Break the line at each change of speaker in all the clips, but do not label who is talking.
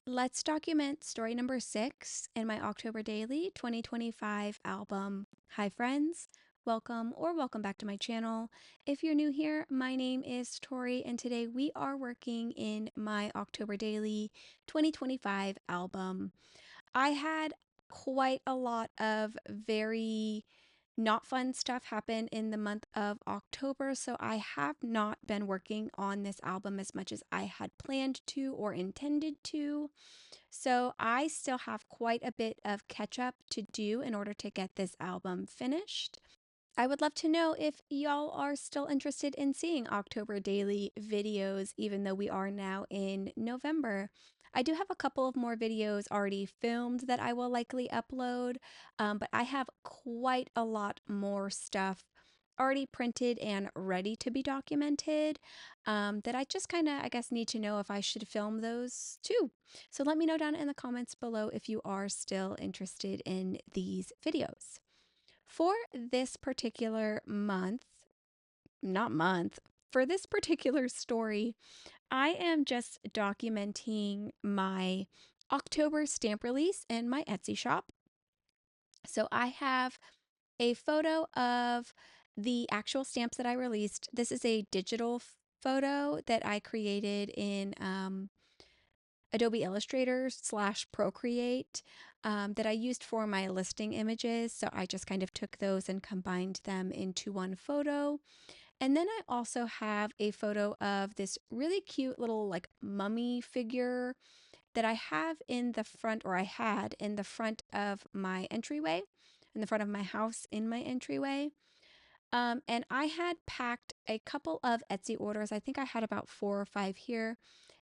Let's document story number 6 in my October Daily 2025 album. Hi, friends. Welcome back to my channel. If you're new here, my name is Tori, and today we are working in my October Daily 2025 album. I had quite a lot of very not fun stuff happen in the month of October, so I have not been working on this album as much as I had planned to or intended to. So I still have quite a bit of catch up to do in order to get this album finished. I would love to know if y'all are still interested in seeing October daily videos, even though we are now in November. I do have a couple of more videos already filmed that I will likely upload, but I have quite a lot more stuff already printed and ready to be documented that I just kind of, I guess, need to know if I should film those too. So let me know down in the comments below if you are still interested in these videos. For this particular month, not month, for this particular story, I am just documenting my October stamp release in my Etsy shop. So I have a photo of the actual stamps that I released. This is a digital photo that I created in Adobe Illustrator / Procreate that I used for my listing images. So I just kind of took those and combined them into one photo. And then I also have a photo of this really cute little like mummy figure that I have in the front, or I had in the front of my entryway, in the front of my house in my entryway. And I had packed a couple of Etsy orders. I think I had about 4 or 5 here.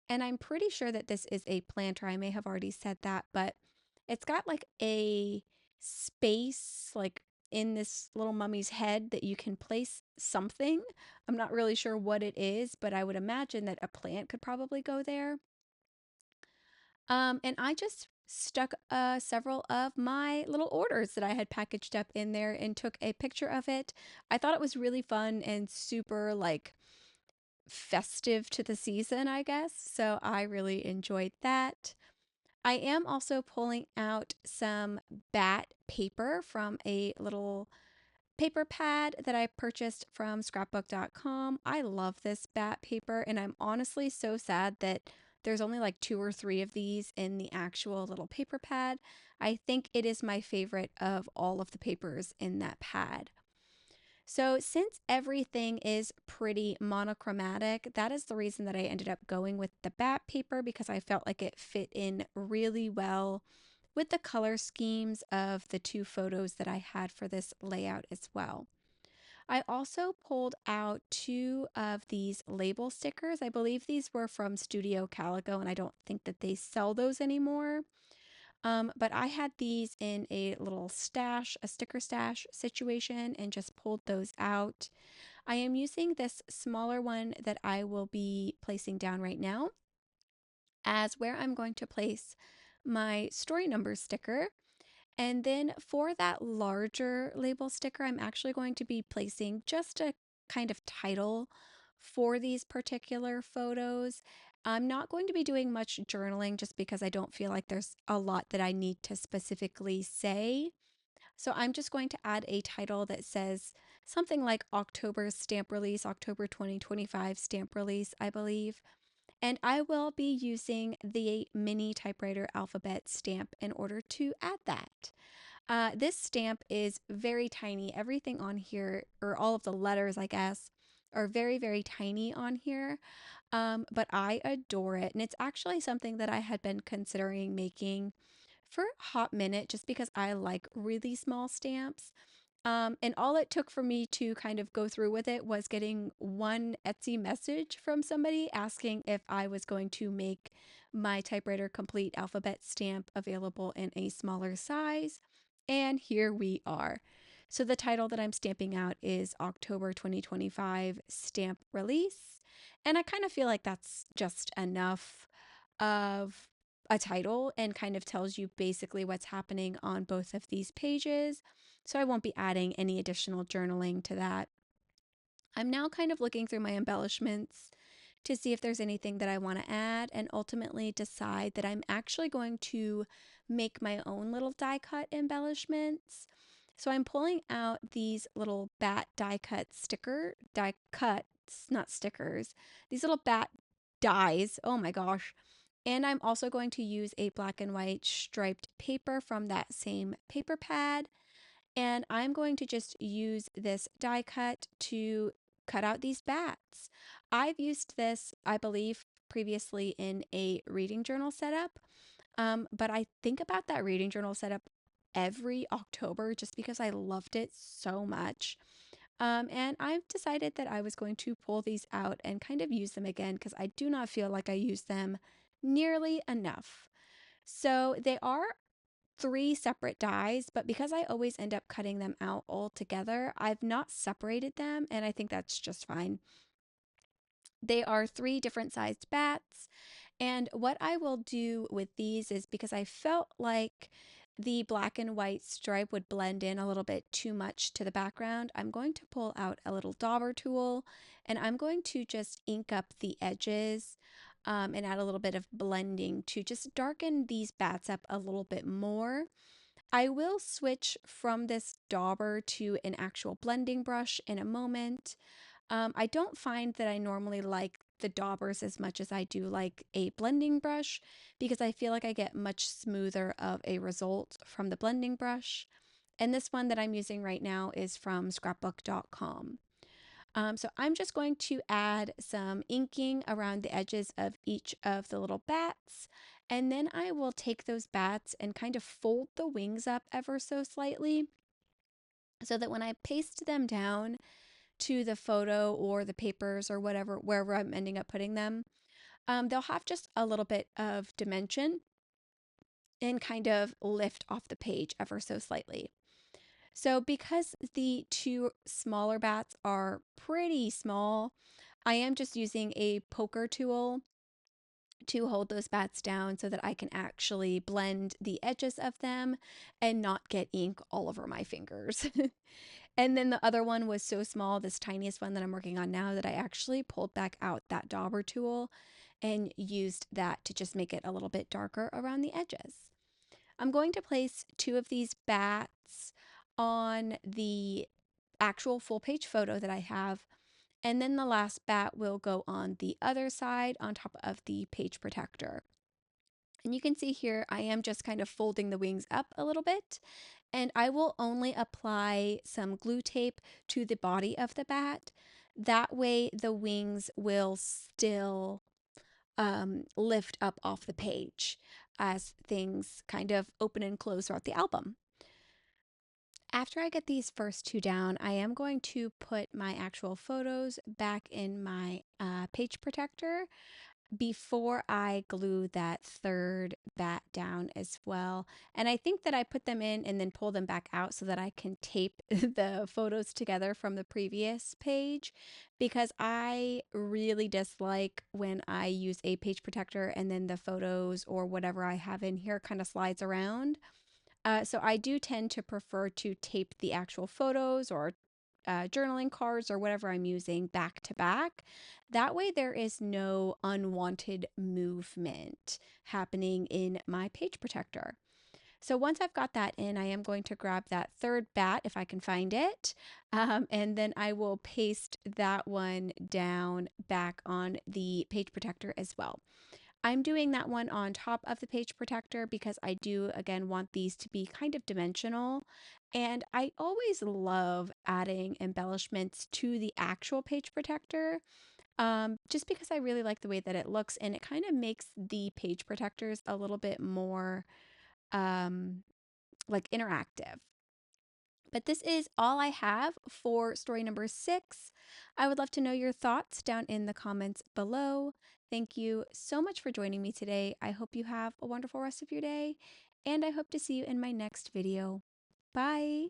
And I'm pretty sure that this is a planter. I may have already said that, but it's got like a space like in this little mummy's head that you can place something. I'm not really sure what it is, but I would imagine that a plant could probably go there. And I just stuck several of my little orders that I had packaged up in there and took a picture of it. I thought it was really fun and super like festive to the season, I guess. So I really enjoyed that. I am also pulling out some bat paper from a little paper pad that I purchased from scrapbook.com. I love this bat paper, and I'm honestly so sad that there's only like 2 or 3 of these in the actual little paper pad. I think it is my favorite of all of the papers in that pad. So, since everything is pretty monochromatic, that is the reason that I ended up going with the bat paper, because I felt like it fit in really well with the color schemes of the 2 photos that I had for this layout as well. I also pulled out 2 of these label stickers. I believe these were from Studio Calico, and I don't think that they sell those anymore. But I had these in a little stash, a sticker stash situation, and just pulled those out. I am using this smaller one that I will be placing down right now as where I'm going to place my story number sticker. And then for that larger label sticker, I'm actually going to be placing just a kind of title for these particular photos. I'm not going to be doing much journaling just because I don't feel like there's a lot that I need to specifically say. So I'm just going to add a title that says something like October stamp release, October 2025 stamp release, I believe. And I will be using the mini typewriter alphabet stamp in order to add that. This stamp is very tiny. Everything on here, or all of the letters, I guess, are very, very tiny on here. But I adore it. And it's actually something that I had been considering making for a hot minute just because I like really small stamps. And all it took for me to kind of go through with it was getting one Etsy message from somebody asking if I was going to make my typewriter complete alphabet stamp available in a smaller size. And here we are. So the title that I'm stamping out is October 2025 stamp release. And I kind of feel like that's just enough of a title and kind of tells you basically what's happening on both of these pages. So I won't be adding any additional journaling to that. I'm now kind of looking through my embellishments to see if there's anything that I want to add, and ultimately decide that I'm actually going to make my own little die cut embellishments. So I'm pulling out these little bat die cuts, not stickers, these little bat dies. Oh my gosh. And I'm also going to use a black and white striped paper from that same paper pad. And I'm going to just use this die cut to cut out these bats. I've used this, I believe, previously in a reading journal setup, but I think about that reading journal setup every October just because I loved it so much. And I've decided that I was going to pull these out and kind of use them again because I do not feel like I use them nearly enough. So they are three separate dies, but because I always end up cutting them out all together, I've not separated them, and I think that's just fine. They are three different sized bats, and what I will do with these is because I felt like the black and white stripe would blend in a little bit too much to the background, I'm going to pull out a little dauber tool and I'm going to just ink up the edges and add a little bit of blending to just darken these bats up a little bit more. I will switch from this dauber to an actual blending brush in a moment. I don't find that I normally like the daubers as much as I do like a blending brush because I feel like I get much smoother of a result from the blending brush. And this one that I'm using right now is from scrapbook.com. So I'm just going to add some inking around the edges of each of the little bats. And then I will take those bats and kind of fold the wings up ever so slightly so that when I paste them down to the photo or the papers or whatever, wherever I'm ending up putting them, they'll have just a little bit of dimension and kind of lift off the page ever so slightly. So because the two smaller bats are pretty small, I am just using a poker tool to hold those bats down so that I can actually blend the edges of them and not get ink all over my fingers. And then the other one was so small, this tiniest one that I'm working on now, that I actually pulled back out that dauber tool and used that to just make it a little bit darker around the edges. I'm going to place two of these bats on the actual full page photo that I have, and then the last bat will go on the other side on top of the page protector. And you can see here, I am just kind of folding the wings up a little bit, and I will only apply some glue tape to the body of the bat. That way the wings will still lift up off the page as things kind of open and close throughout the album. After I get these first two down, I am going to put my actual photos back in my page protector before I glue that third bat down as well. And I think that I put them in and then pull them back out so that I can tape the photos together from the previous page, because I really dislike when I use a page protector and then the photos or whatever I have in here kind of slides around. So I do tend to prefer to tape the actual photos or journaling cards or whatever I'm using back to back. That way there is no unwanted movement happening in my page protector. So once I've got that in, I am going to grab that third bat if I can find it, and then I will paste that one down back on the page protector as well. I'm doing that one on top of the page protector because I do, again, want these to be kind of dimensional. And I always love adding embellishments to the actual page protector, just because I really like the way that it looks, and it kind of makes the page protectors a little bit more um, like interactive. But this is all I have for story number 6. I would love to know your thoughts down in the comments below. Thank you so much for joining me today. I hope you have a wonderful rest of your day, and I hope to see you in my next video. Bye!